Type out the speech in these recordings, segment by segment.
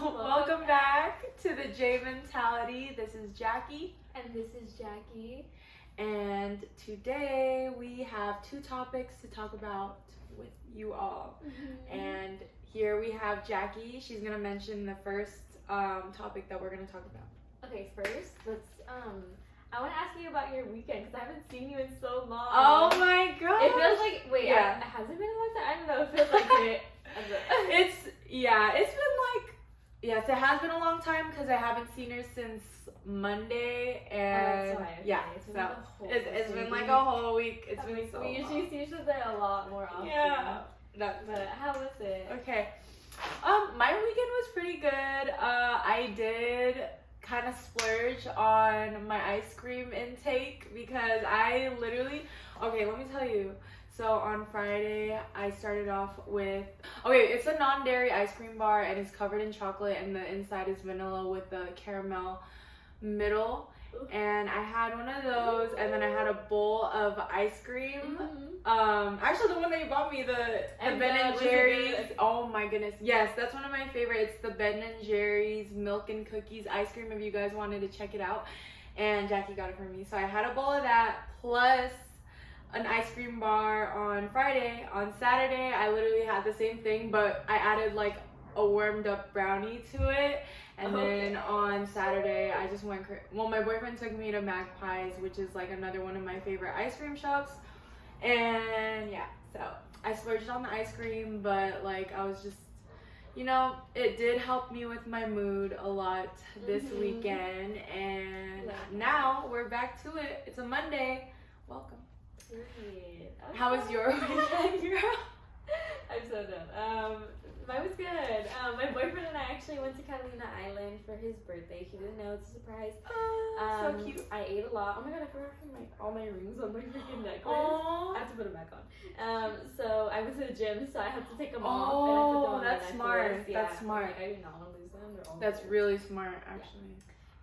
Welcome back to the J Mentality. This is Jackie. And this is Jackie. And today we have two topics to talk about with you all. And here we have Jackie. She's going to mention the first topic that we're going to talk about. Okay, first, I want to ask you about your weekend because I haven't seen you in so long. Oh my god. It feels like, has it been a long time? I don't know. It feels like it. It's been like, yes, it has been a long time because I haven't seen her since Monday, and it's been like a whole week. It's been so we usually see each other a lot more often. Yeah. But how was it? Okay. My weekend was pretty good. I did kind of splurge on my ice cream intake because I literally, okay, let me tell you. So on Friday, I started off with, it's a non-dairy ice cream bar and it's covered in chocolate and the inside is vanilla with the caramel middle. And I had one of those and then I had a bowl of ice cream. Actually the one that you bought me, the Ben and Jerry's. Oh my goodness. Yes, that's one of my favorites. It's the Ben and Jerry's milk and cookies ice cream if you guys wanted to check it out. And Jackie got it for me. So I had a bowl of that plus an ice cream bar on Friday. On Saturday, I literally had the same thing, but I added like a warmed up brownie to it. And then on Saturday, I just went my boyfriend took me to Magpies, which is like another one of my favorite ice cream shops. And yeah, so I splurged on the ice cream, but like I was just, it did help me with my mood a lot this weekend. And now we're back to it. It's a Monday. Welcome. Period. Okay. How was your weekend, girl? I'm so done. Mine was good. My boyfriend and I actually went to Catalina Island for his birthday. He didn't know, it's a surprise. So cute. I ate a lot. Oh my god, I forgot all my rings on my freaking necklace. Aww. I have to put them back on. So I went to the gym, so I had to take them off. Oh, and I put them on that's my smart. necklace. Yeah, That's smart. I do not want to lose them. They're all That's good. really smart, actually.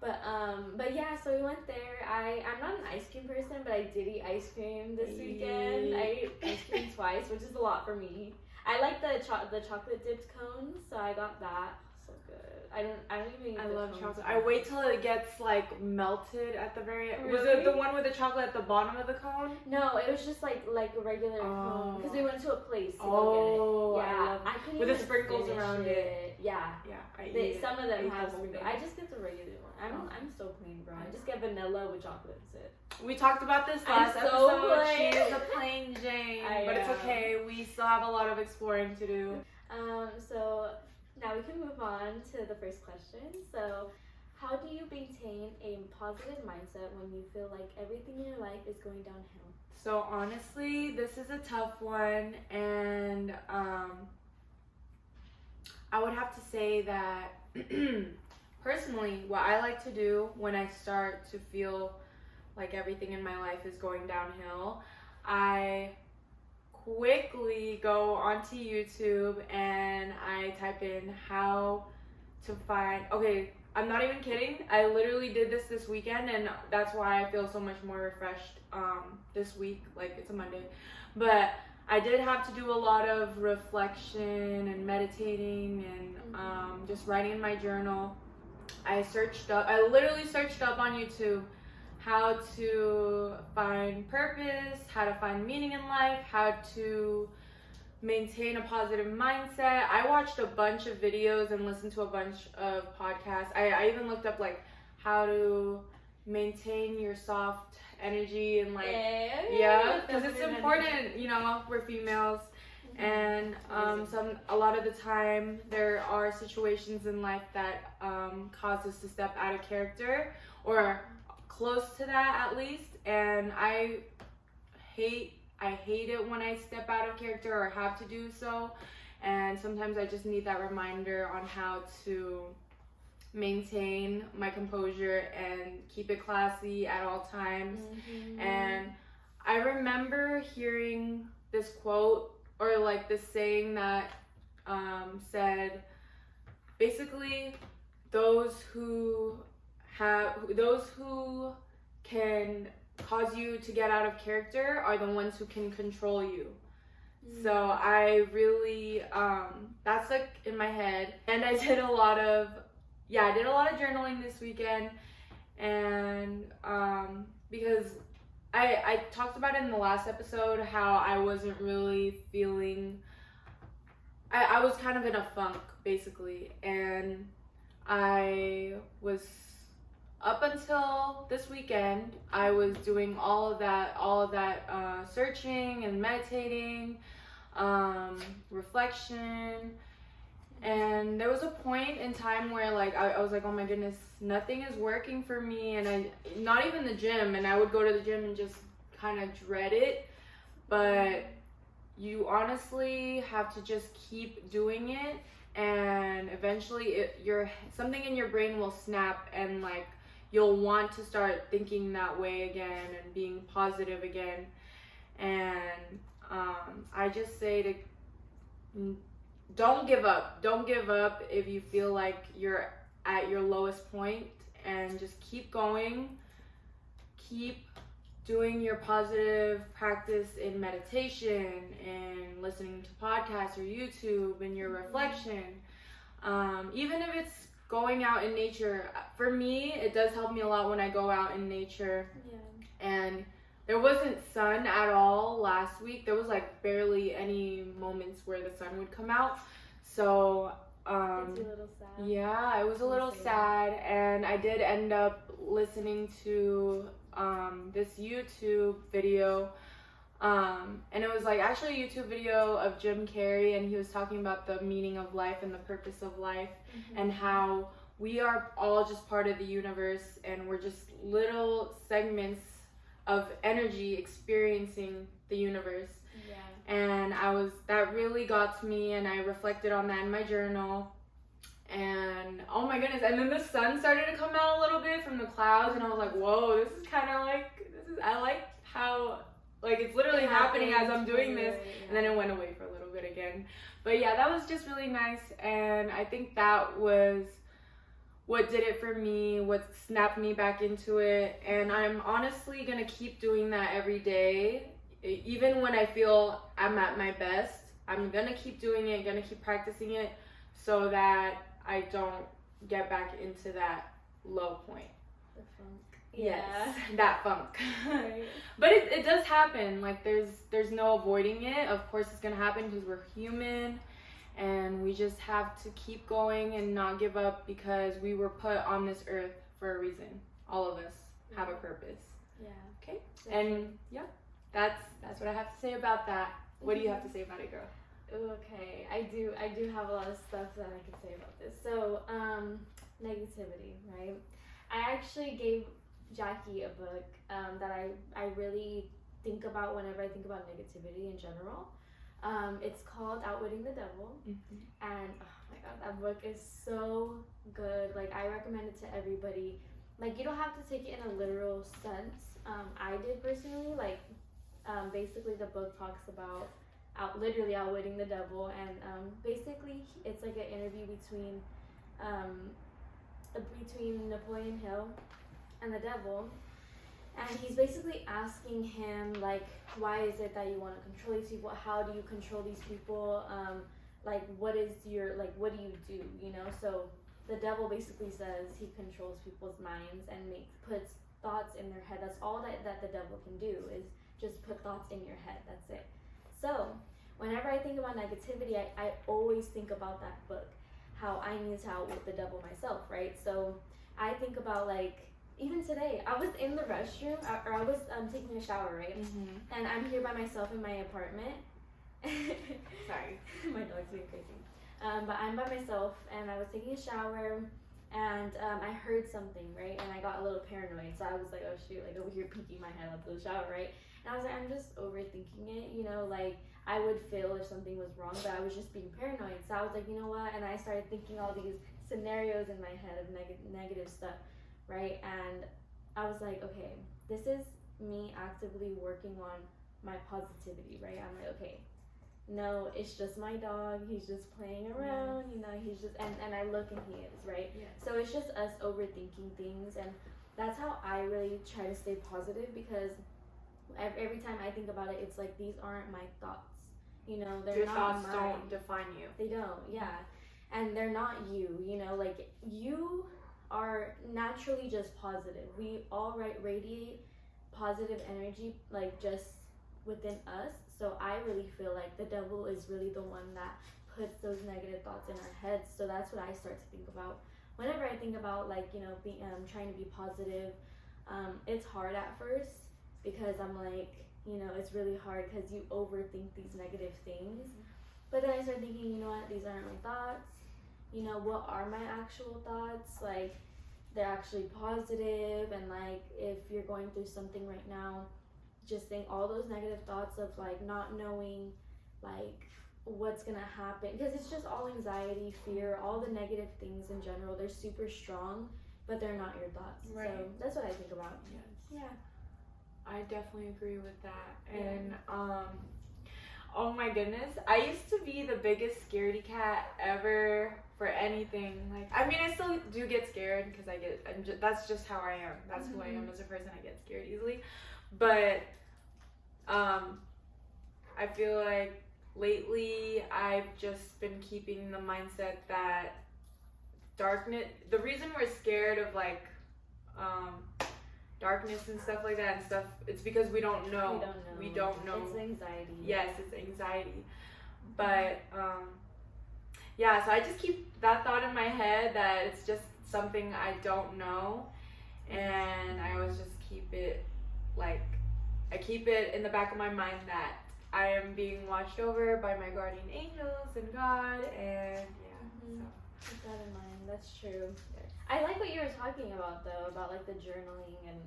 But yeah, so we went there. I'm not an ice cream person, but I did eat ice cream this weekend. I ate ice cream twice, which is a lot for me. I like the chocolate dipped cones, so I got that. So good. I don't even eat I the love cones. chocolate. I wait till it gets like melted at the very end. Really? Was it the one with the chocolate at the bottom of the cone? No, it was just like a regular cone because we went to a place to Oh, go get it. Yeah, I couldn't with the even sprinkles finish around it. Yeah. Yeah, Some of them ate have the whole sprinkles. thing. I just get the regular one. I'm so plain, bro. I just get vanilla with chocolate. That's it. We talked about this I'm last so episode. plain. She is a plain Jane, but it's okay. We still have a lot of exploring to do. So now we can move on to the first question. So, how do you maintain a positive mindset when you feel like everything in your life is going downhill? So honestly, this is a tough one, and I would have to say that personally, what I like to do when I start to feel like everything in my life is going downhill, I quickly go onto YouTube and I type in how to find, I'm not even kidding, I literally did this weekend, and that's why I feel so much more refreshed this week, like it's a Monday. But I did have to do a lot of reflection and meditating and just writing in my journal. I literally searched up on YouTube how to find purpose, how to find meaning in life, how to maintain a positive mindset. I watched a bunch of videos and listened to a bunch of podcasts. I even looked up like how to maintain your soft energy and like because it's important, we're females. And a lot of the time there are situations in life that cause us to step out of character or close to that at least, and I hate it when I step out of character or have to do so, and sometimes I just need that reminder on how to maintain my composure and keep it classy at all times. And I remember hearing this quote or like this saying that said basically those who can cause you to get out of character are the ones who can control you. So I really, that's like in my head. And I did a lot of journaling this weekend. And because I talked about it in the last episode how I wasn't really feeling, I was kind of in a funk basically. And I was, up until this weekend, I was doing all of that searching and meditating, reflection, and there was a point in time where like I was like, oh my goodness, nothing is working for me, and not even the gym, and I would go to the gym and just kind of dread it, but you honestly have to just keep doing it, and eventually something in your brain will snap, and like you'll want to start thinking that way again and being positive again. And I just say to don't give up if you feel like you're at your lowest point, and just keep going, keep doing your positive practice in meditation and listening to podcasts or YouTube and your reflection. Even if it's going out in nature, for me, it does help me a lot when I go out in nature. Yeah. And there wasn't sun at all last week. There was like barely any moments where the sun would come out. So, It's a little sad. yeah, it was a little sad. And I did end up listening to this YouTube video. And it was like actually a YouTube video of Jim Carrey, and he was talking about the meaning of life and the purpose of life, and how we are all just part of the universe, and we're just little segments of energy experiencing the universe. Yeah. And that really got to me, and I reflected on that in my journal. And oh my goodness, and then the sun started to come out a little bit from the clouds, and I was like, whoa, this is kind of like, I like how like it's literally happening as I'm doing this. And then it went away for a little bit again. But yeah, that was just really nice, and I think that was what did it for me, what snapped me back into it. And I'm honestly gonna keep doing that every day, even when I feel I'm at my best. I'm gonna keep doing it, gonna keep practicing it, so that I don't get back into that low point. The funk. Yes, Yeah. that funk. Right. But it does happen. Like there's no avoiding it. Of course it's gonna happen because we're human, and we just have to keep going and not give up, because we were put on this earth for a reason. All of us have a purpose. Yeah. Okay. And yeah, that's what I have to say about that. What do you have to say about it, girl? Okay, I do have a lot of stuff that I can say about this. So, negativity, right? I actually gave Jackie a book that I really think about whenever I think about negativity in general. It's called Outwitting the Devil, and oh my god, that book is so good. Like, I recommend it to everybody. Like, you don't have to take it in a literal sense. I did personally. Like, basically the book talks about literally outwitting the devil, and basically it's like an interview between Napoleon Hill and the devil, and he's basically asking him, like, why is it that you want to control these people? How do you control these people? Like, what do you do, you know? So the devil basically says he controls people's minds and puts thoughts in their head. That's all that the devil can do, is just put thoughts in your head. That's it. So whenever I think about negativity, I always think about that book, how I need to outwit the devil myself, right? So I think about, like, even today, I was in the restroom, or I was taking a shower, right? And I'm here by myself in my apartment. Sorry, my dog's being crazy. But I'm by myself, and I was taking a shower, and I heard something, right? And I got a little paranoid, so I was like, oh shoot, like over here peeking my head out the shower, right? And I was like, I'm just overthinking it, you know, like I would feel if something was wrong, but I was just being paranoid. So I was like, you know what? And I started thinking all these scenarios in my head of negative stuff, right? And I was like, okay, this is me actively working on my positivity, right? I'm like, okay, no, it's just my dog. He's just playing around, you know, he's just, and I look and he is, right? Yeah. So it's just us overthinking things, and that's how I really try to stay positive, because every time I think about it, it's like, these aren't my thoughts. You know, they're Your not thoughts mine. don't define you. They don't, yeah. And they're not you, you know, like you are naturally just positive. We all radiate positive energy, like just within us. So I really feel like the devil is really the one that puts those negative thoughts in our heads. So that's what I start to think about whenever I think about, like, you know, being trying to be positive. It's hard at first because I'm like, you know, it's really hard because you overthink these negative things. But then I start thinking, you know what, these aren't my thoughts. You know, what are my actual thoughts? Like, they're actually positive, and like, if you're going through something right now, just think all those negative thoughts of like not knowing, like, what's gonna happen, because it's just all anxiety, fear, all the negative things in general. They're super strong, but they're not your thoughts. Right. So that's what I think about. Yes. Yeah. I definitely agree with that. And oh my goodness, I used to be the biggest scaredy cat ever for anything. Like, I mean, I still do get scared because that's just how I am. That's who I am as a person. I get scared easily. But I feel like lately I've just been keeping the mindset that darkness, the reason we're scared of like darkness and stuff like that and stuff, it's because we don't know. We don't know. It's anxiety. Yes, it's anxiety. But yeah, so I just keep that thought in my head that it's just something I don't know, and I always just keep it like, I keep it in the back of my mind that I am being watched over by my guardian angels and God, and yeah. So Keep that in mind. That's true. I like what you were talking about though, about like the journaling and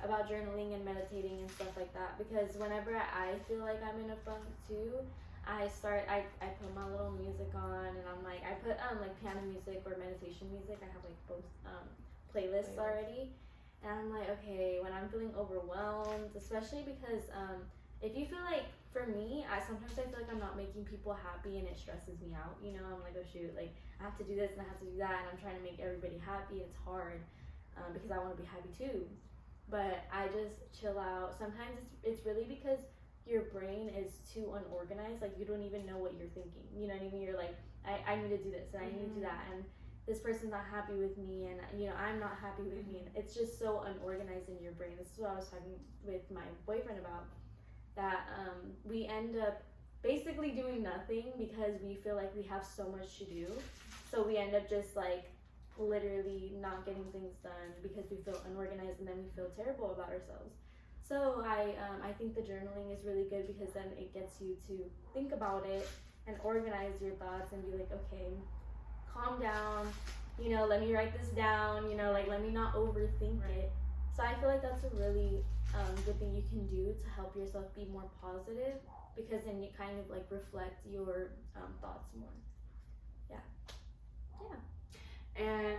about journaling and meditating and stuff like that, because whenever I feel like I'm in a funk too, I put my little music on, and I'm like, I put like piano music or meditation music. I have like both playlists already, and I'm like, okay, when I'm feeling overwhelmed, especially because if you feel like, for me, sometimes I feel like I'm not making people happy, and it stresses me out. You know, I'm like, oh shoot, like I have to do this and I have to do that, and I'm trying to make everybody happy. It's hard because I want to be happy too. But I just chill out. Sometimes it's really because your brain is too unorganized. Like, you don't even know what you're thinking. You know what I mean? You're like, I need to do this and I need to do that, and this person's not happy with me, and you know, I'm not happy with me. And it's just so unorganized in your brain. This is what I was talking with my boyfriend about. That we end up basically doing nothing because we feel like we have so much to do. So we end up just like literally not getting things done because we feel unorganized, and then we feel terrible about ourselves. So I think the journaling is really good because then it gets you to think about it and organize your thoughts and be like, okay, calm down, you know, let me write this down, you know, like let me not overthink it. So I feel like that's a really good thing you can do to help yourself be more positive, because then you kind of like reflect your thoughts more. And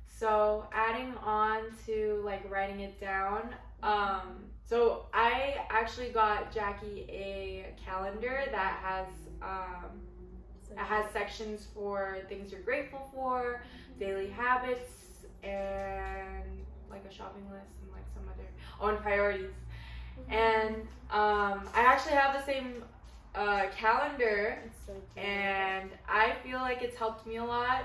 so adding on to like writing it down, so I actually got Jackie a calendar that has sections for things you're grateful for, daily habits, and like a shopping list, and like some other and priorities. And I actually have the same calendar, It's so cute. and I feel like it's helped me a lot.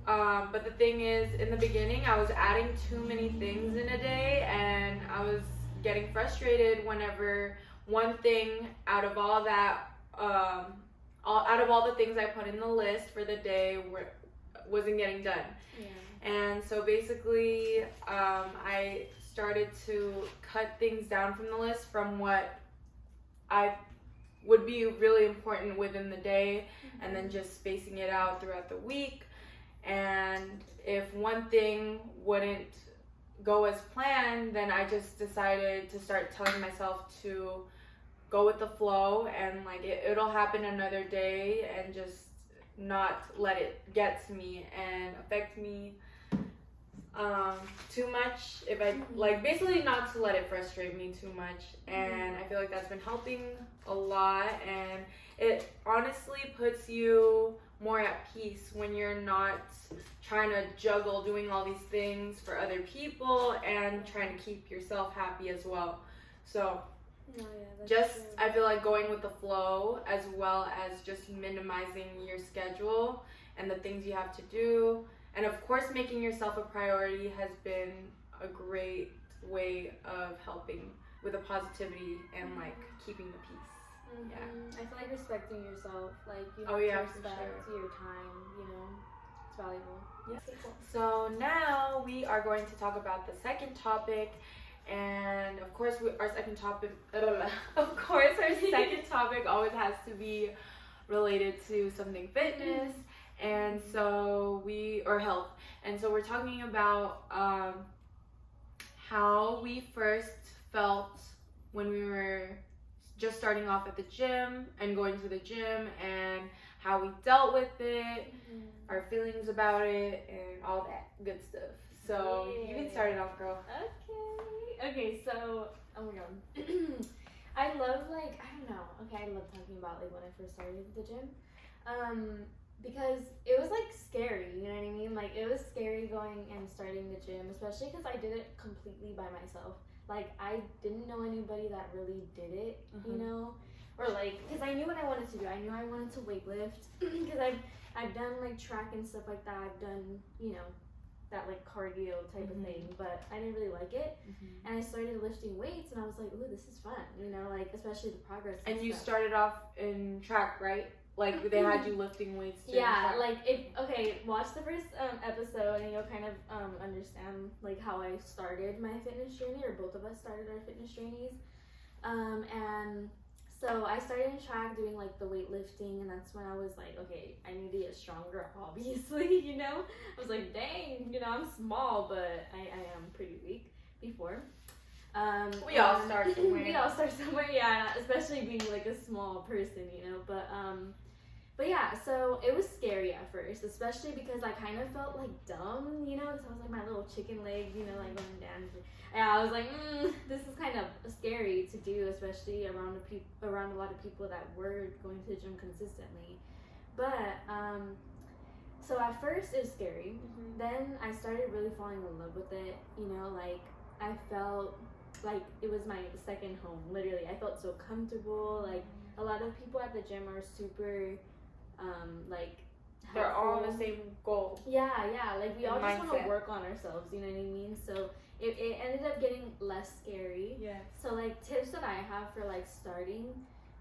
But the thing is, in the beginning, I was adding too many things in a day, and I was getting frustrated whenever one thing out of all that, out of all the things I put in the list for the day wasn't getting done. Yeah. And so basically, I started to cut things down from the list from what I would be really important within the day, and then just spacing it out throughout the week. And if one thing wouldn't go as planned, then I just decided to start telling myself to go with the flow, and like it'll happen another day, and just not let it get to me and affect me too much. If I like, basically not to let it frustrate me too much. And I feel like that's been helping a lot, and it honestly puts you more at peace when you're not trying to juggle doing all these things for other people and trying to keep yourself happy as well. So Oh, yeah, that's Just, true. I feel like going with the flow as well as just minimizing your schedule and the things you have to do. And of course, making yourself a priority has been a great way of helping with the positivity and like keeping the peace. Mm-hmm. Yeah. I feel like respecting yourself, like you have Oh, yeah, to for respect sure. your time, you know, it's valuable. Yeah. Okay, cool. So now we are going to talk about the second topic, and of course, our second topic. Of course, our second topic always has to be related to something fitness, and so or health, and so we're talking about how we first felt when we were just starting off at the gym and going to the gym, and how we dealt with it, our feelings about it, and all that good stuff. So you can start it off, girl. Okay, so, oh my god. I love, like, I don't know. Okay, I love talking about, like, when I first started at the gym. Because it was, like, scary, you know what I mean? Like, it was scary going and starting the gym, especially because I did it completely by myself. Like, I didn't know anybody that really did it, you know? Or, like, because I knew what I wanted to do. I knew I wanted to weightlift, because I've done, like, track and stuff like that. I've done, you know, that, like, cardio type of thing, but I didn't really like it. And I started lifting weights, and I was like, ooh, this is fun, you know, like, especially the progress. And you stuff. started off in track, right? Like they had you lifting weights too. Yeah, like watch the first episode and you'll kind of understand like how I started my fitness journey, or both of us started our fitness journeys. And so I started in track doing like the weightlifting, and that's when I was like, okay, I need to get stronger, obviously, you know. I was like, dang, you know, I'm small, but I am pretty weak before. We all start somewhere. We all start somewhere, yeah, especially being like a small person, you know, but yeah, so it was scary at first, especially because I kind of felt like dumb, you know, because I was like my little chicken legs, you know, like going down. And I was like, this is kind of scary to do, especially around a lot of people that were going to the gym consistently. But so at first it was scary. Then I started really falling in love with it, you know, like I felt like it was my second home, literally. I felt so comfortable. Like a lot of people at the gym are super like helpful. They're all on the same goal. Yeah, like we all just want Mindset. to work on ourselves, you know what I mean? So it ended up getting less scary. Yeah. So like tips that I have for like starting,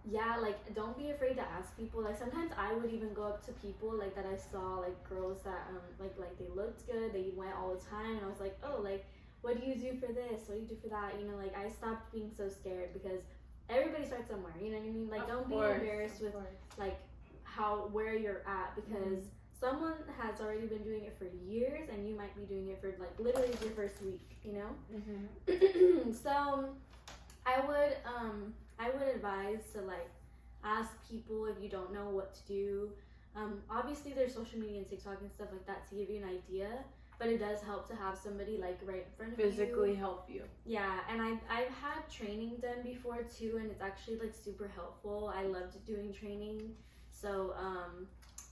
yeah, like don't be afraid to ask people. Like sometimes I would even go up to people like that I saw, like girls that like they looked good, they went all the time, and I was like, oh, like what do you do for this? What do you do for that? You know, like I stopped being so scared, because everybody starts somewhere, you know what I mean? Like don't be embarrassed with like where you're at, because someone has already been doing it for years, and you might be doing it for like literally your first week, you know? So I would advise to like ask people if you don't know what to do. Obviously there's social media and TikTok and stuff like that to give you an idea, but it does help to have somebody like right in front of you. Physically help you. Yeah, and I've had training done before too, and it's actually like super helpful. I loved doing training. So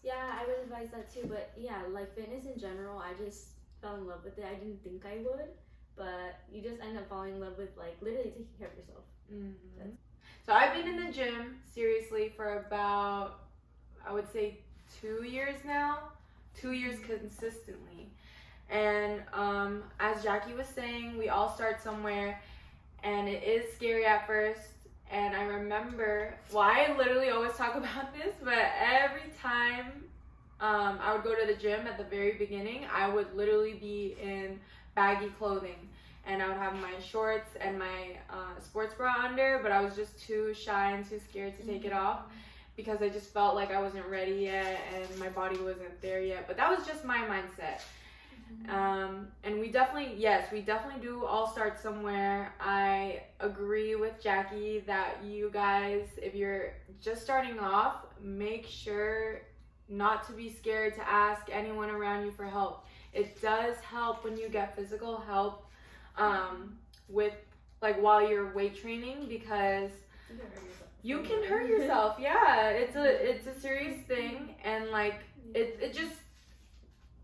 yeah, I would advise that too. But yeah, like fitness in general, I just fell in love with it. I didn't think I would, but you just end up falling in love with like literally taking care of yourself. So I've been in the gym seriously for about, I would say 2 years now. 2 years consistently. And as Jackie was saying, we all start somewhere, and it is scary at first. And I remember, well, I literally always talk about this, but every time I would go to the gym at the very beginning, I would literally be in baggy clothing, and I would have my shorts and my sports bra under, but I was just too shy and too scared to take it off, because I just felt like I wasn't ready yet and my body wasn't there yet. But that was just my mindset. And we definitely do all start somewhere. I agree with Jackie that you guys, if you're just starting off, make sure not to be scared to ask anyone around you for help. It does help when you get physical help with like while you're weight training, because you can hurt yourself. Yeah, it's a serious thing, and like it just,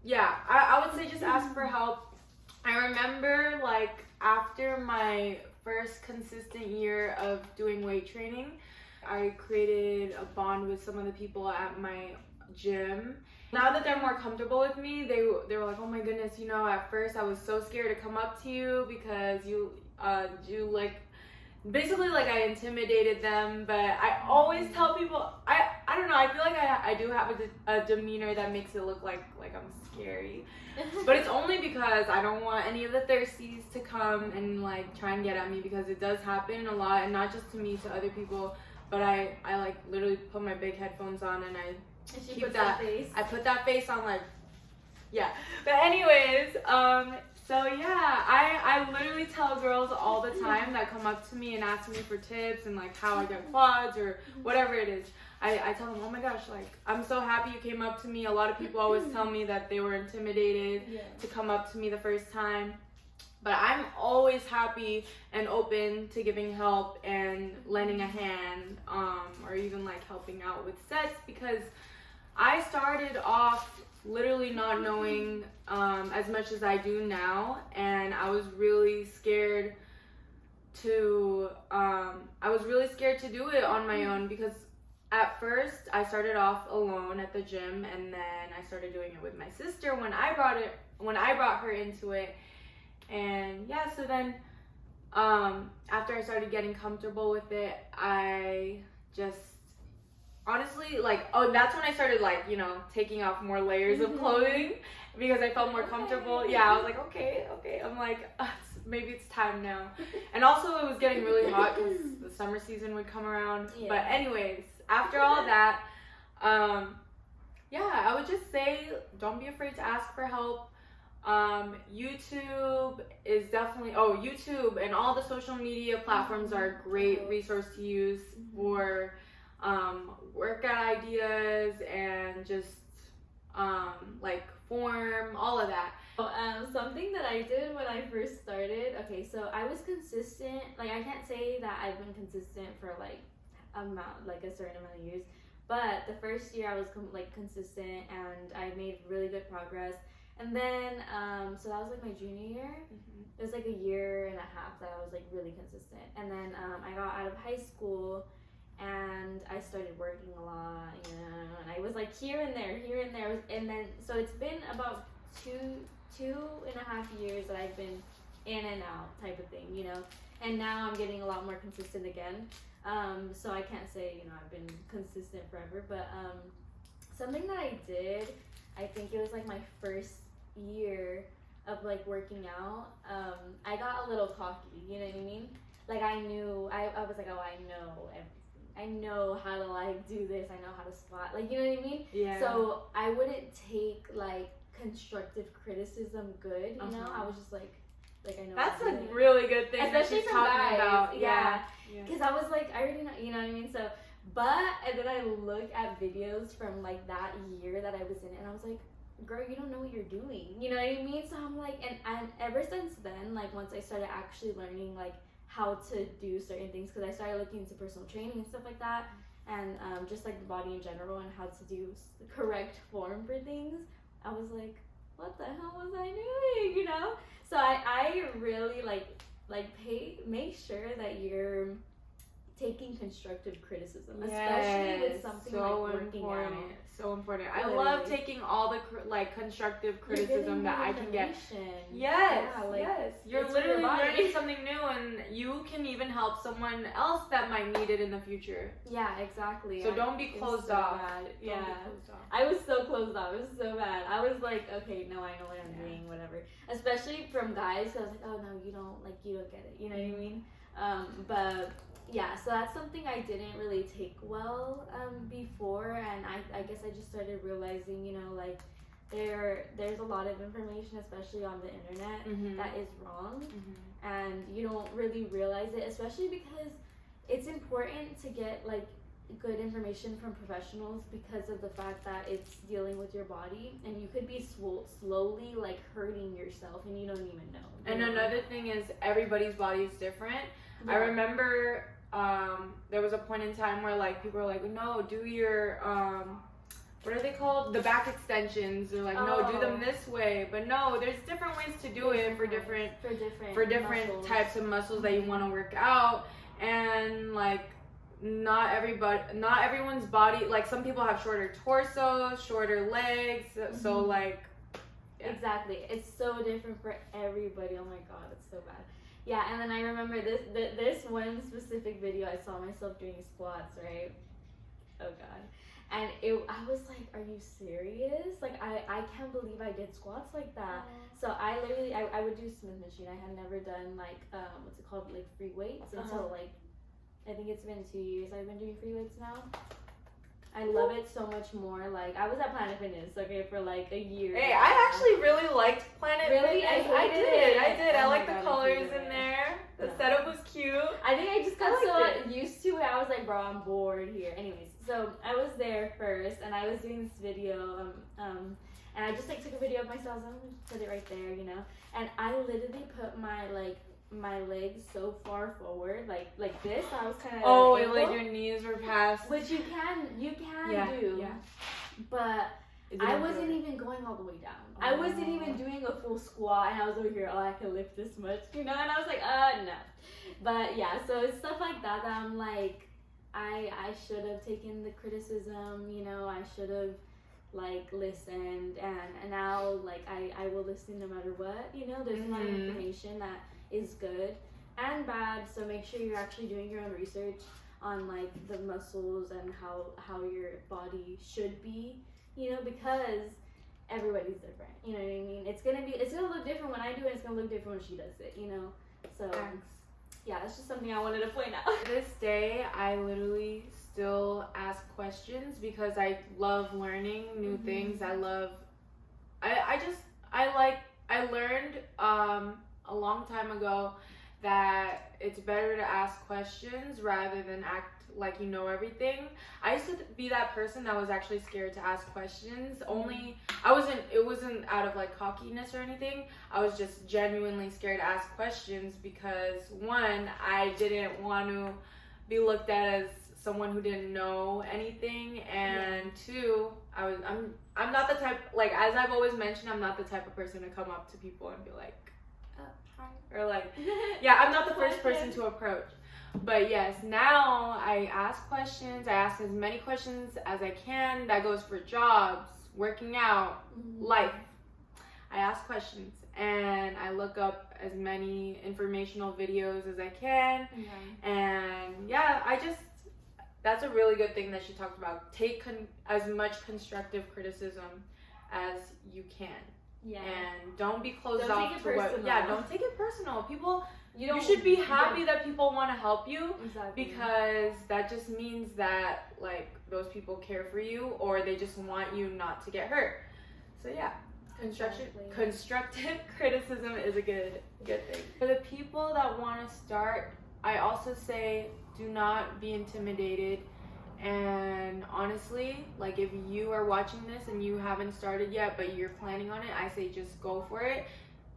yeah, I would say just ask for help. I remember like after my first consistent year of doing weight training, I created a bond with some of the people at my gym. Now that they're more comfortable with me, they were like, oh my goodness, you know, at first I was so scared to come up to you because you like, basically like I intimidated them. But I always tell people, I don't know, I feel like I do have a demeanor that makes it look like I'm scary. But it's only because I don't want any of the thirsties to come and like try and get at me, because it does happen a lot, and not just to me, to other people. But I like literally put my big headphones on and I keep that face. I put that face on, like, yeah. But anyways, so yeah, I literally tell girls all the time that come up to me and ask me for tips and like how I get quads or whatever it is. I tell them, oh my gosh, like, I'm so happy you came up to me. A lot of people always tell me that they were intimidated to come up to me the first time. But I'm always happy and open to giving help and lending a hand, or even like helping out with sets, because I started off literally not knowing as much as I do now, and I was really scared to do it on my own, because at first I started off alone at the gym, and then I started doing it with my sister when I brought her into it. And yeah, so then after I started getting comfortable with it, I just honestly, like, that's when I started, like, you know, taking off more layers of clothing, because I felt more comfortable. Yeah, I was like, okay. I'm like, maybe it's time now. And also it was getting really hot because the summer season would come around. Yeah. But anyways, after all that, yeah, I would just say, don't be afraid to ask for help. YouTube is definitely, YouTube and all the social media platforms are a great resource to use for workout ideas and just like form, all of that. Something that I did when I first started, okay, so I was consistent. Like, I can't say that I've been consistent for like a certain amount of years, but the first year I was consistent, and I made really good progress. And then, so that was like my junior year. It was like a year and a half that I was like really consistent. And then I got out of high school and I started working a lot, you know, and I was like here and there. And then, so it's been about two and a half years that I've been in and out type of thing, you know. And now I'm getting a lot more consistent again. So I can't say, you know, I've been consistent forever, but something that I did, I think it was like my first year of like working out, I got a little cocky, you know what I mean? Like, I knew, I was like, oh, I know everything. I know how to like do this, I know how to squat, like, you know what I mean? Yeah. So I wouldn't take like constructive criticism good, you know? I was just like I know. That's a really good thing, especially from guys. About. Yeah. Because I was like, I already know, you know what I mean? So, and then I look at videos from like that year that I was in, and I was like, girl, you don't know what you're doing, you know what I mean? So I'm like, and ever since then, like, once I started actually learning like how to do certain things, because I started looking into personal training and stuff like that, and just like the body in general and how to do the correct form for things, I was like, what the hell was I doing, you know? So I really make sure that you're taking constructive criticism, especially with something like working out. So important. I love taking all the constructive criticism that I can get. Yes, yes. You're literally learning something new, and you can even help someone else that might need it in the future. Yeah, exactly. So don't be closed off. Yeah, I was so closed off. It was so bad. I was like, okay, no, I know what I'm doing, whatever. Especially from guys, I was like, oh no, you don't get it. You know what I mean? But yeah, so that's something I didn't really take well before, and I guess I just started realizing, you know, like there's a lot of information, especially on the internet, that is wrong, and you don't really realize it, especially because it's important to get like good information from professionals, because of the fact that it's dealing with your body, and you could be slowly like hurting yourself and you don't even know. And another thing is, everybody's body is different. Yeah. I remember there was a point in time where like people were like, no, do your what are they called? The back extensions. They're like, no, do them this way. But no, there's different ways to do it for different muscles. types of muscles that you want to work out. And like, not everyone's body, like some people have shorter torsos, shorter legs. So like, yeah. Exactly. It's so different for everybody. Oh my god, it's so bad. Yeah, and then I remember this one specific video. I saw myself doing squats, right? Oh god. And I was like, are you serious? Like, I can't believe I did squats like that. So I literally, I would do Smith machine. I had never done like, what's it called? Like free weights until like, I think it's been 2 years I've been doing free weights now. I love it so much more. Like, I was at Planet Fitness, okay, for like a year. Hey, I actually really liked Planet Really? Fitness. I did. I Oh like my the God, I colors hated in it. there. The Yeah. setup was cute. I think I just got I so liked used to it. I was like, bro, I'm bored here. Anyways, so I was there first, and I was doing this video, and I just like took a video of myself. So I'm gonna put it right there, you know. And I literally put my legs so far forward, like this. I was kind of Like your knees were past. which you can do. Yeah. But It I didn't wasn't feel even going all the way down. I wasn't even doing a full squat, and I was over here, I can lift this much, you know? And I was like, no. But yeah, so it's stuff like that I'm like, I should have taken the criticism, you know, I should have like listened, and now like I will listen no matter what, you know? There's a lot of information that is good and bad, so make sure you're actually doing your own research on like the muscles and how your body should be, you know, because everybody's different, you know what I mean? It's gonna look different when I do it, it's gonna look different when she does it, you know? So Thanks. yeah, that's just something I wanted to point out. To this day, I literally still ask questions because I love learning new things. I learned a long time ago that it's better to ask questions rather than act like you know everything. I used to be that person that was actually scared to ask questions. It wasn't out of like cockiness or anything. I was just genuinely scared to ask questions because one, I didn't want to be looked at as someone who didn't know anything, and two, I'm not the type, like as I've always mentioned, I'm not the type of person to come up to people and be like, hi, or like, yeah, I'm not the first person to approach. But yes, now I ask questions. I ask as many questions as I can. That goes for jobs, working out, life. I ask questions and I look up as many informational videos as I can. And yeah, that's a really good thing that she talked about. Take as much constructive criticism as you can. Yeah. And don't be closed Don't off take it to what. personal. Yeah, don't take it personal. People, You should be happy that people want to help you, Exactly. because that just means that like those people care for you, or they just want you not to get hurt. So yeah, constructive criticism is a good thing. For the people that want to start, I also say do not be intimidated. And honestly, like if you are watching this and you haven't started yet but you're planning on it, I say just go for it.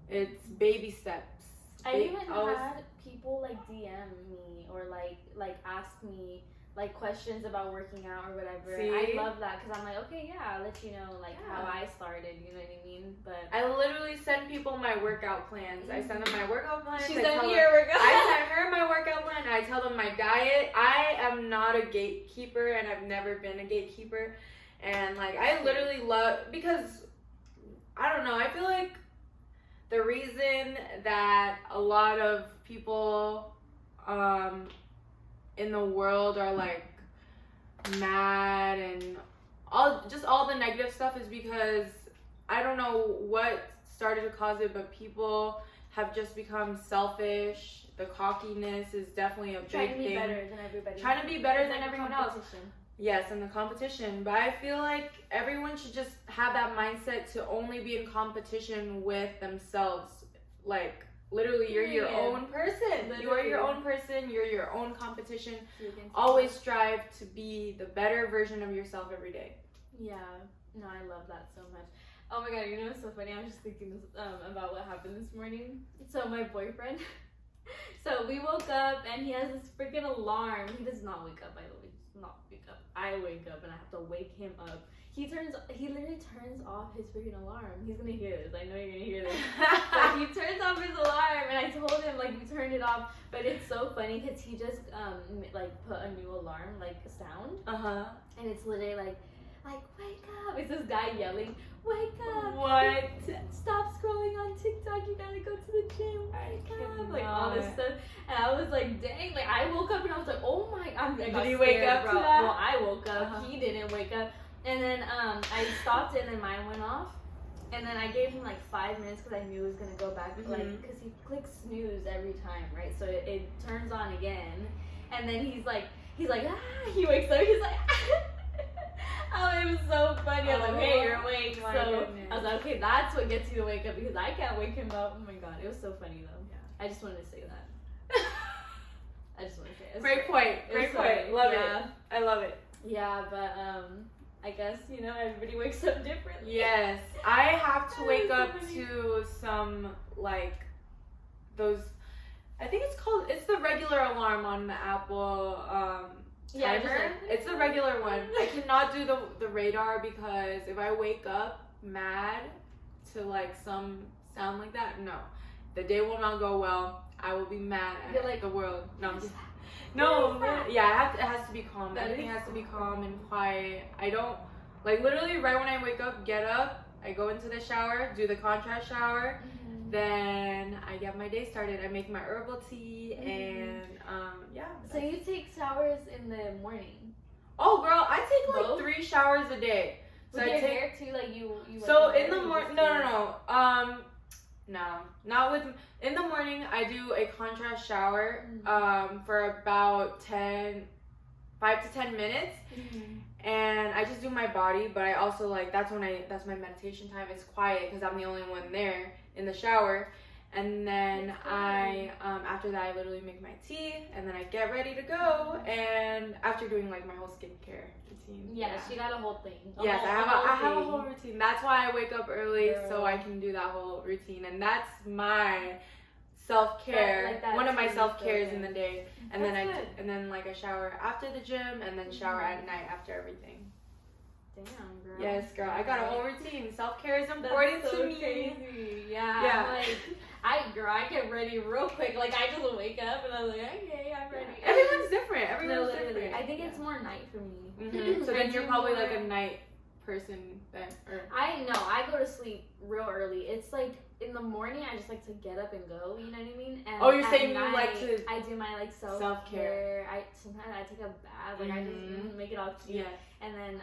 It's baby steps. I even had people like DM me or like ask me like questions about working out or whatever. See? I love that because I'm like, okay, yeah, I'll let you know like how I started, you know what I mean? But I literally send people my workout plans. I send them my workout plans. She's I done tell your workout. I send her my workout plan. I tell them my diet. I am not a gatekeeper, and I've never been a gatekeeper. And like I literally love, because I don't know, I feel like the reason that a lot of people in the world are like mad and all the negative stuff is because I don't know what started to cause it, but people have just become selfish. The cockiness is definitely a big trying to be thing. better than everybody. Trying to be better It's than like everyone else. competition. Yes, in the competition. But I feel like everyone should just have that mindset to only be in competition with themselves. Like, literally, you're your own person. You are your own person. You're your own competition. Always strive to be the better version of yourself every day. Yeah. No, I love that so much. Oh my god, you know what's so funny? I was just thinking about what happened this morning. So my boyfriend, so we woke up and he has this freaking alarm. He does not wake up, by the way. He does not wake up. I wake up and I have to wake him up. he literally turns off his freaking alarm. He's gonna hear this. I know you're gonna hear this. But he turns off his alarm, and I told him like we turned it off. But it's so funny because he just like put a new alarm like sound. And it's literally like wake up. It's this guy yelling, wake up. What? Stop scrolling on TikTok. You gotta go to the gym. Wake up. Like all this cannot. stuff. And I was like, dang. Like I woke up and I was like, oh my. Did he wake up to that? Well, I woke up. He didn't wake up. And then I stopped it and then mine went off. And then I gave him like 5 minutes because I knew he was gonna go back, like because he clicks snooze every time, right? So it turns on again. And then he's like ah. He wakes up. He's like. Oh, it was so funny. I was like, hey, you're awake. My So goodness. I was like, okay, that's what gets you to wake up because I can't wake him up. Oh my god, it was so funny though. Yeah. I just wanted to say that. I just wanted to say it. Great point. Great point. Love it. I love it. Yeah, but I guess everybody wakes up differently. Yes, I have to wake So up funny. to some like those. I think it's the regular alarm on the Apple Yeah, just timer. like- It's the regular one. I cannot do the radar because if I wake up mad to like some sound like that, no, the day will not go well. I will be mad You're at like, the world. No, I'm just. What No, is that? yeah, it has to be calm. That Everything is has to be so calm calm. and quiet. I don't, like, literally right when I wake up, get up, I go into the shower, do the contrast shower, then I get my day started. I make my herbal tea, and yeah. So you take showers in the morning? Oh, girl, I take like Both? 3 showers a day. So With I your take. hair too, like you. So like in the your hair, morning, you no, no, not with. In the morning, I do a contrast shower, for about 5 to 10 minutes, and I just do my body. But I also like that's my meditation time. It's quiet because I'm the only one there in the shower, and then I after that I literally make my tea, and then I get ready to go. And after doing like my whole skincare routine, Yeah, she got a whole thing. Yes, I have a thing. whole routine. That's why I wake up early so Girl. I can do that whole routine, and that's my self-care. Like that one of my too, self-cares so in the day, and That's then good. and then like I shower after the gym, and then shower at night after everything. Damn, girl. Yes, girl, I got a whole routine. Self-care is That's important so to me. crazy. Yeah. Yeah. I'm like, I get ready real quick. Like I just wake up and I'm like, okay, I'm ready. Everyone's different. No, Everyone's literally. different. I think it's more night for me. So I then you're do probably like more- a night person then, or I know. I go to sleep real early. It's like in the morning, I just like to get up and go. You know what I mean? And Oh, you're at saying you night, like to- I do my like Self-care. self-care. Sometimes I take a bath. Like I just make it all cute. yeah. And then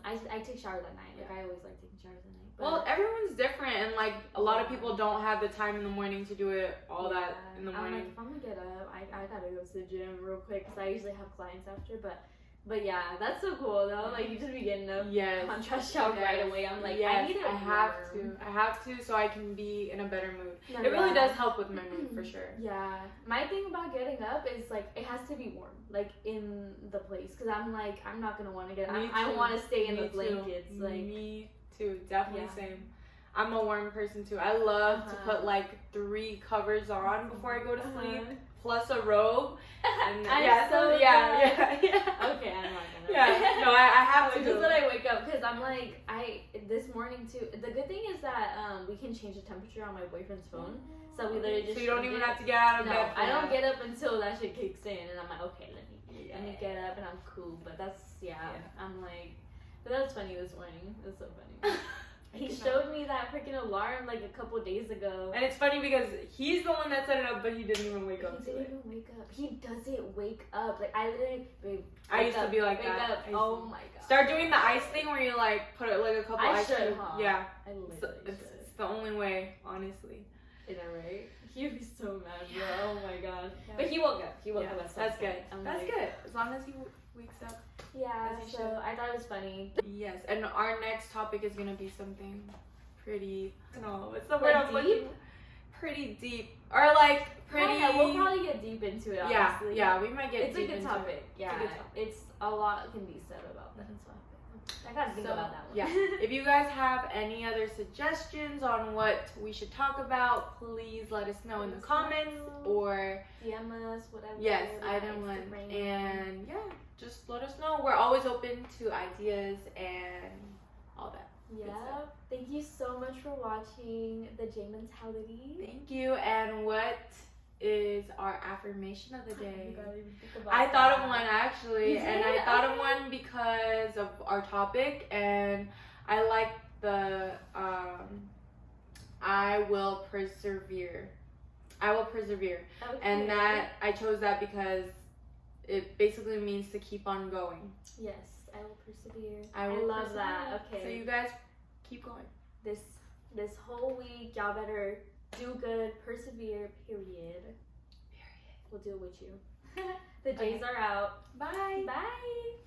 I take showers at night. Like I always like taking showers at night. But Well, everyone's different, and like a lot of people don't have the time in the morning to do it all that in the I'm like, morning. if I'm gonna get up, I gotta go to the gym real quick because I usually have clients after. But yeah, that's so cool though. Like you just be getting up, Yes. contrast shower Yes. right away. I'm like, I yes, need it. I have warm. to. I have to so I can be in a better mood. No, It really yeah. does help with my mood for sure. Yeah, my thing about getting up is like it has to be warm, like in the place, because I'm like I'm not gonna want to get up. Me I too. want to stay in Me the too. blankets. Like Me too, definitely Yeah. same. I'm a warm person too. I love to Uh-huh. put like 3 covers on before I go to sleep, Uh-huh. plus a robe. And I'm yeah, so yeah, bad. yeah. Okay, I'm not gonna. Yeah, no, I have to Just do it. that I wake up because I'm like this morning too. The good thing is that we can change the temperature on my boyfriend's phone, so we literally just. So you don't change even it. have to get out of No, bed. For I don't that. get up until that shit kicks in, and I'm like, okay, let me get up, and I'm cool. But that's I'm like, but that was funny this morning. It was so funny. He showed me that freaking alarm like a couple days ago. And it's funny because he's the one that set it up, but he didn't even wake up He to didn't it. even wake up. He doesn't wake up. Like I literally, babe. I wake used to up, be like wake that. Up. I used to- Oh my god. Start doing the ice thing where you like put it like a couple I ice should, cubes. huh? Yeah, I it's, literally it's, should. it's the only way, honestly. Is that right? He'd be so mad, bro. Oh my god. Yeah. But he woke up. He woke Yeah, up at some that's point. good. I'm That's like, good. As long as he wakes up. Yeah. As he So should. I thought it was funny. Yes, and our next topic is gonna be something pretty. No, it's the Like word I'm deep? looking. Pretty deep, or like pretty. Yeah, we'll probably get deep into it. Yeah, Honestly. yeah, we might get. It's a deep good into topic. It. Yeah, It's a good topic. it's a lot can be said about that topic. I gotta think So, about that one. Yeah. If you guys have any other suggestions on what we should talk about, please let us know in the Let us comments know. or DM us, whatever. yes, yeah, either one. Instagram. And yeah, just let us know. We're always open to ideas and all that. Yeah. stuff. Thank you so much for watching the J Mentality. Thank you. And what is our affirmation of the day? You gotta even think about I thought that. of one actually, You and did? I thought of Okay. one because of our topic, and I like the I will persevere. I will persevere. Okay. And that I chose that because it basically means to keep on going. Yes, I will persevere. I will love persevere. that. Okay. So you guys keep going. This whole week, y'all better do good, persevere. Period. We'll do it with you. The J's Okay. are out. Bye. Bye.